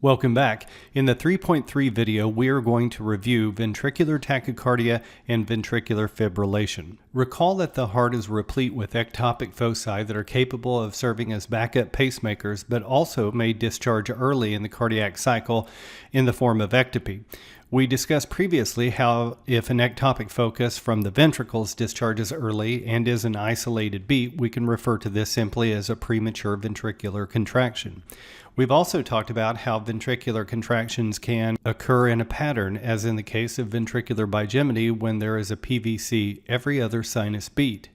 Welcome back. In the 3.3 video, we are going to review ventricular tachycardia and ventricular fibrillation. Recall that the heart is replete with ectopic foci that are capable of serving as backup pacemakers, but also may discharge early in the cardiac cycle in the form of ectopy. We discussed previously how if an ectopic focus from the ventricles discharges early and is an isolated beat, we can refer to this simply as a premature ventricular contraction. We've also talked about how ventricular contractions can occur in a pattern, as in the case of ventricular bigeminy when there is a PVC every other sinus beat.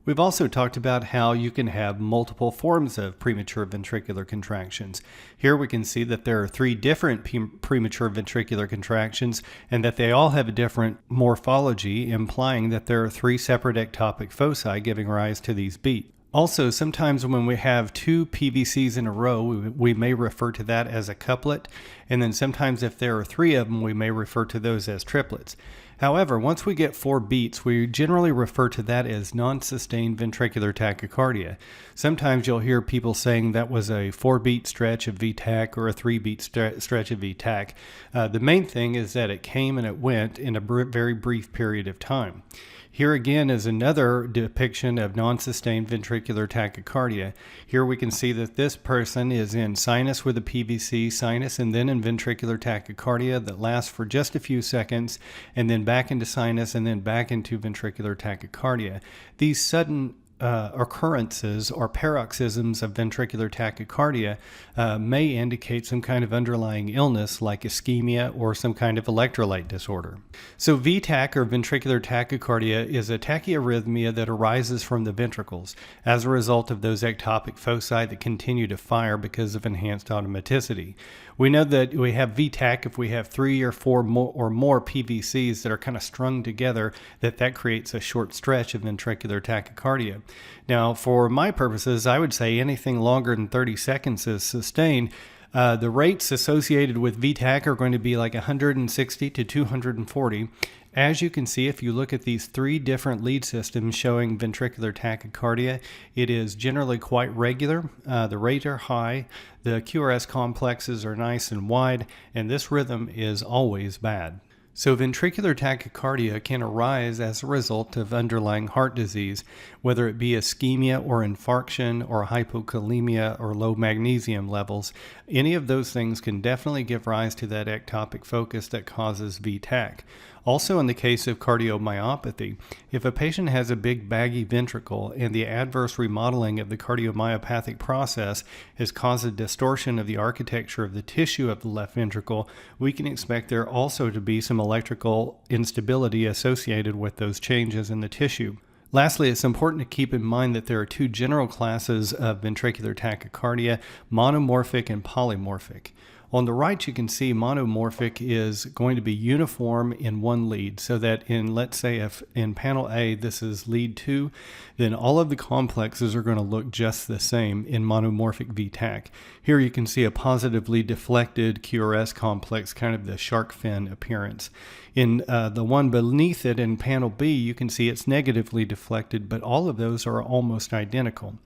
We've also talked about how you can have multiple forms of premature ventricular contractions. Here we can see that there are three different premature ventricular contractions and that they all have a different morphology, implying that there are three separate ectopic foci giving rise to these beats. Also, sometimes when we have two PVCs in a row, we may refer to that as a couplet, and then sometimes if there are three of them, we may refer to those as triplets. However, once we get four beats, we generally refer to that as non-sustained ventricular tachycardia. Sometimes you'll hear people saying that was a 4-beat stretch of VTach or a 3-beat stretch of VTach. The main thing is that it came and it went in a very brief period of time. Here again is another depiction of non-sustained ventricular tachycardia. Here we can see that this person is in sinus with a PVC sinus and then in ventricular tachycardia that lasts for just a few seconds and then back into sinus and then back into ventricular tachycardia. These sudden occurrences or paroxysms of ventricular tachycardia may indicate some kind of underlying illness like ischemia or some kind of electrolyte disorder. So VTach or ventricular tachycardia is a tachyarrhythmia that arises from the ventricles as a result of those ectopic foci that continue to fire because of enhanced automaticity. We know that we have VTach if we have 3 or 4 more PVCs that are kind of strung together, that creates a short stretch of ventricular tachycardia. Now, for my purposes, I would say anything longer than 30 seconds is sustained. The rates associated with VTach are going to be like 160 to 240. As you can see, if you look at these three different lead systems showing ventricular tachycardia, it is generally quite regular. The rates are high, the QRS complexes are nice and wide, and this rhythm is always bad. So ventricular tachycardia can arise as a result of underlying heart disease, whether it be ischemia or infarction or hypokalemia or low magnesium levels. Any of those things can definitely give rise to that ectopic focus that causes VTach. Also in the case of cardiomyopathy, if a patient has a big baggy ventricle and the adverse remodeling of the cardiomyopathic process has caused a distortion of the architecture of the tissue of the left ventricle, we can expect there also to be some electrical instability associated with those changes in the tissue. Lastly, it's important to keep in mind that there are two general classes of ventricular tachycardia, monomorphic and polymorphic. On the right, you can see monomorphic is going to be uniform in one lead, so that in, let's say, if in panel A, this is lead 2, then all of the complexes are going to look just the same in monomorphic VTach. Here you can see a positively deflected QRS complex, kind of the shark fin appearance. In the one beneath it in panel B, you can see it's negatively deflected, but all of those are almost identical.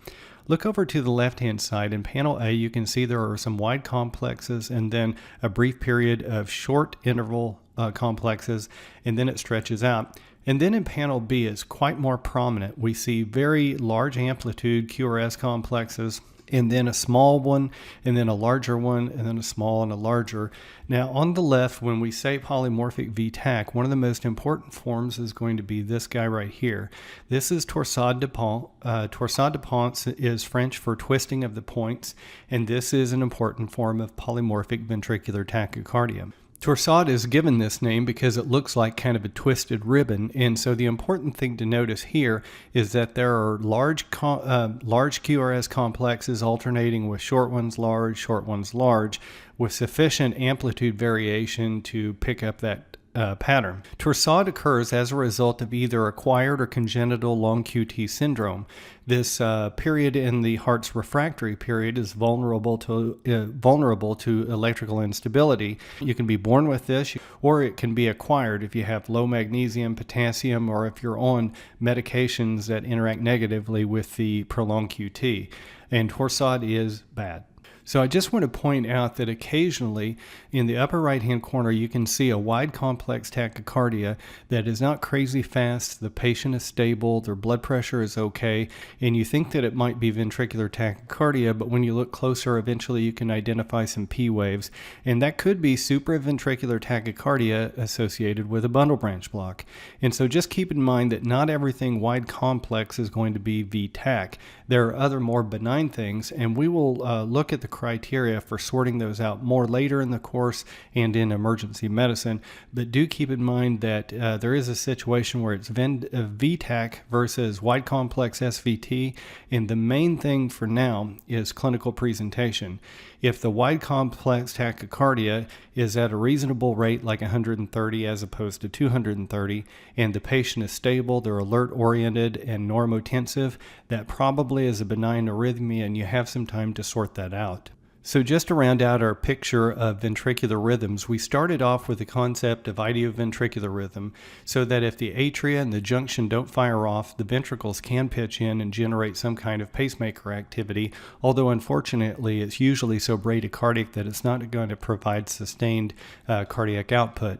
Look over to the left-hand side. In panel A, you can see there are some wide complexes and then a brief period of short interval complexes, and then it stretches out. And then in panel B, it's quite more prominent. We see very large amplitude QRS complexes, and then a small one, and then a larger one, and then a small and a larger. Now on the left, when we say polymorphic VTach, one of the most important forms is going to be this guy right here. This is torsade de pont. Torsade de pont is French for twisting of the points, and this is an important form of polymorphic ventricular tachycardia. Torsade is given this name because it looks like kind of a twisted ribbon, and so the important thing to notice here is that there are large QRS complexes alternating with short ones large, with sufficient amplitude variation to pick up that pattern. Torsade occurs as a result of either acquired or congenital long QT syndrome. This period in the heart's refractory period is vulnerable to electrical instability. You can be born with this, or it can be acquired if you have low magnesium, potassium, or if you're on medications that interact negatively with the prolonged QT. And torsade is bad. So I just want to point out that occasionally in the upper right-hand corner, you can see a wide complex tachycardia that is not crazy fast. The patient is stable, their blood pressure is okay, and you think that it might be ventricular tachycardia, but when you look closer, eventually you can identify some P waves, and that could be supraventricular tachycardia associated with a bundle branch block. And so just keep in mind that not everything wide complex is going to be VTAC. There are other more benign things, and we will look at the criteria for sorting those out more later in the course and in emergency medicine. But do keep in mind that there is a situation where it's VTAC versus wide complex SVT, and the main thing for now is clinical presentation. If the wide complex tachycardia is at a reasonable rate, like 130 as opposed to 230, and the patient is stable, they're alert oriented and normotensive, that probably is a benign arrhythmia, and you have some time to sort that out. So just to round out our picture of ventricular rhythms, we started off with the concept of idioventricular rhythm, so that if the atria and the junction don't fire off, the ventricles can pitch in and generate some kind of pacemaker activity, although unfortunately it's usually so bradycardic that it's not going to provide sustained cardiac output.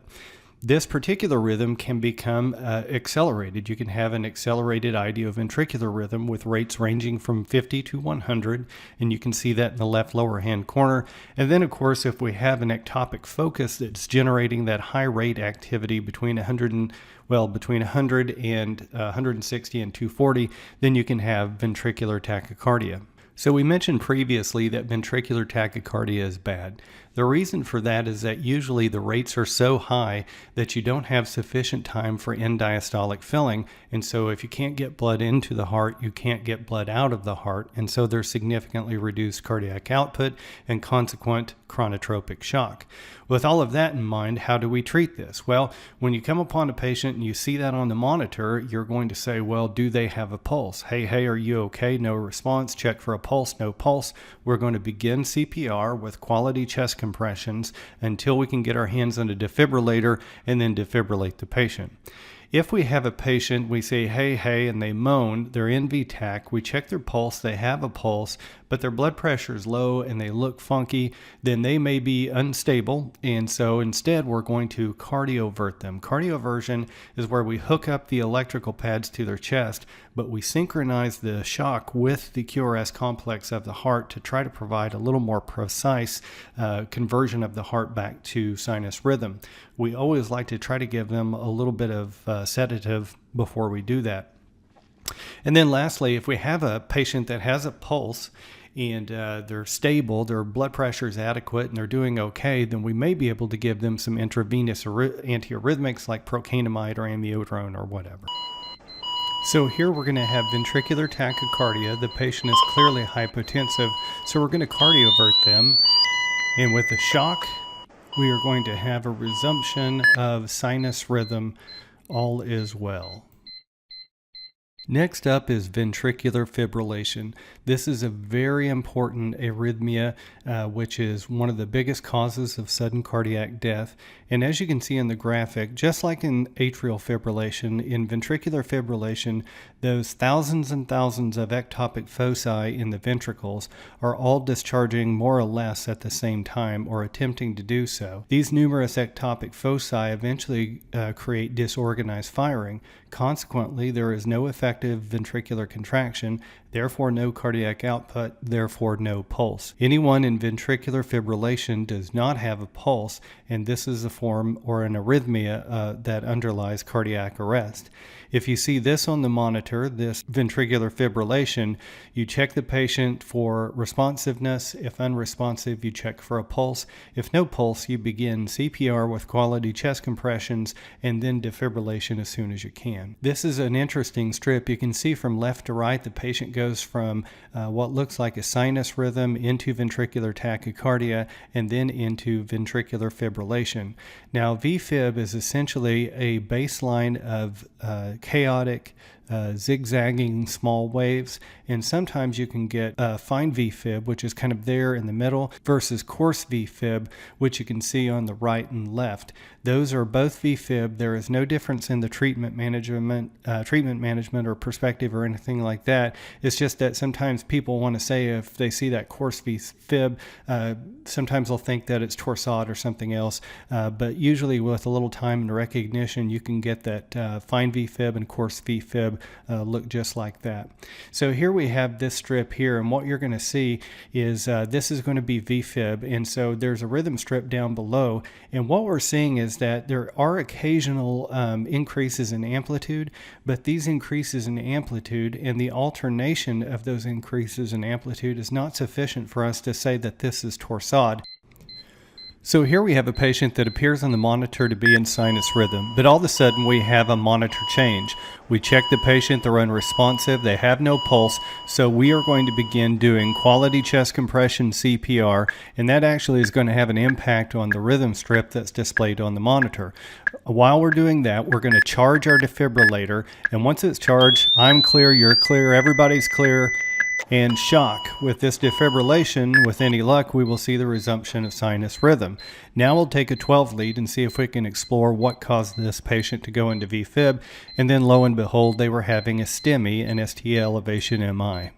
This particular rhythm can become accelerated. You can have an accelerated idioventricular rhythm with rates ranging from 50 to 100, and you can see that in the left lower hand corner. And then, of course, if we have an ectopic focus that's generating that high rate activity between 100 and 160 and 240, then you can have ventricular tachycardia. So we mentioned previously that ventricular tachycardia is bad. The reason for that is that usually the rates are so high that you don't have sufficient time for end diastolic filling, and so if you can't get blood into the heart, you can't get blood out of the heart, and so there's significantly reduced cardiac output and consequent chronotropic shock. With all of that in mind, how do we treat this? Well, when you come upon a patient and you see that on the monitor, you're going to say, well, do they have a pulse? Hey, are you okay? No response. Check for a pulse. No pulse. We're going to begin CPR with quality chest compressions until we can get our hands on a defibrillator and then defibrillate the patient. If we have a patient, we say, hey, and they moan, they're in VTAC, we check their pulse, they have a pulse, but their blood pressure is low and they look funky, then they may be unstable, and so instead we're going to cardiovert them. Cardioversion is where we hook up the electrical pads to their chest, but we synchronize the shock with the QRS complex of the heart to try to provide a little more precise conversion of the heart back to sinus rhythm. We always like to try to give them a little bit of sedative before we do that. And then lastly, if we have a patient that has a pulse and they're stable, their blood pressure is adequate, and they're doing okay, then we may be able to give them some intravenous antiarrhythmics like procainamide or amiodarone or whatever. So here we're going to have ventricular tachycardia. The patient is clearly hypotensive, so we're going to cardiovert them. And with the shock, we are going to have a resumption of sinus rhythm. All is well. Next up is ventricular fibrillation. This is a very important arrhythmia, which is one of the biggest causes of sudden cardiac death. And as you can see in the graphic, just like in atrial fibrillation, in ventricular fibrillation, those thousands and thousands of ectopic foci in the ventricles are all discharging more or less at the same time or attempting to do so. These numerous ectopic foci eventually create disorganized firing. Consequently, there is no effective ventricular contraction, therefore no cardiac output, therefore no pulse. Anyone in ventricular fibrillation does not have a pulse, and this is a form or an arrhythmia that underlies cardiac arrest. If you see this on the monitor, this ventricular fibrillation, you check the patient for responsiveness. If unresponsive, you check for a pulse. If no pulse, you begin CPR with quality chest compressions and then defibrillation as soon as you can. This is an interesting strip. You can see from left to right, the patient goes from what looks like a sinus rhythm into ventricular tachycardia and then into ventricular fibrillation. Now, VFib is essentially a baseline of chaotic zigzagging small waves, and sometimes you can get fine V-fib, which is kind of there in the middle, versus coarse V-fib, which you can see on the right and left. Those are both V-fib. There is no difference in the treatment management or perspective or anything like that. It's just that sometimes people want to say if they see that coarse V-fib, sometimes they'll think that it's torsade or something else, but usually with a little time and recognition, you can get that fine V-fib and coarse V-fib look just like that. So here we have this strip here, and what you're going to see is this is going to be V-fib, and so there's a rhythm strip down below, and what we're seeing is that there are occasional increases in amplitude, but these increases in amplitude and the alternation of those increases in amplitude is not sufficient for us to say that this is torsade. So here we have a patient that appears on the monitor to be in sinus rhythm, but all of a sudden we have a monitor change. We check the patient, they're unresponsive, they have no pulse, so we are going to begin doing quality chest compression CPR, and that actually is going to have an impact on the rhythm strip that's displayed on the monitor. While we're doing that, we're going to charge our defibrillator, and once it's charged, I'm clear, you're clear, everybody's clear, and shock. With this defibrillation, with any luck, we will see the resumption of sinus rhythm. Now we'll take a 12 lead and see if we can explore what caused this patient to go into V-fib, and then lo and behold, they were having a STEMI, an ST elevation MI.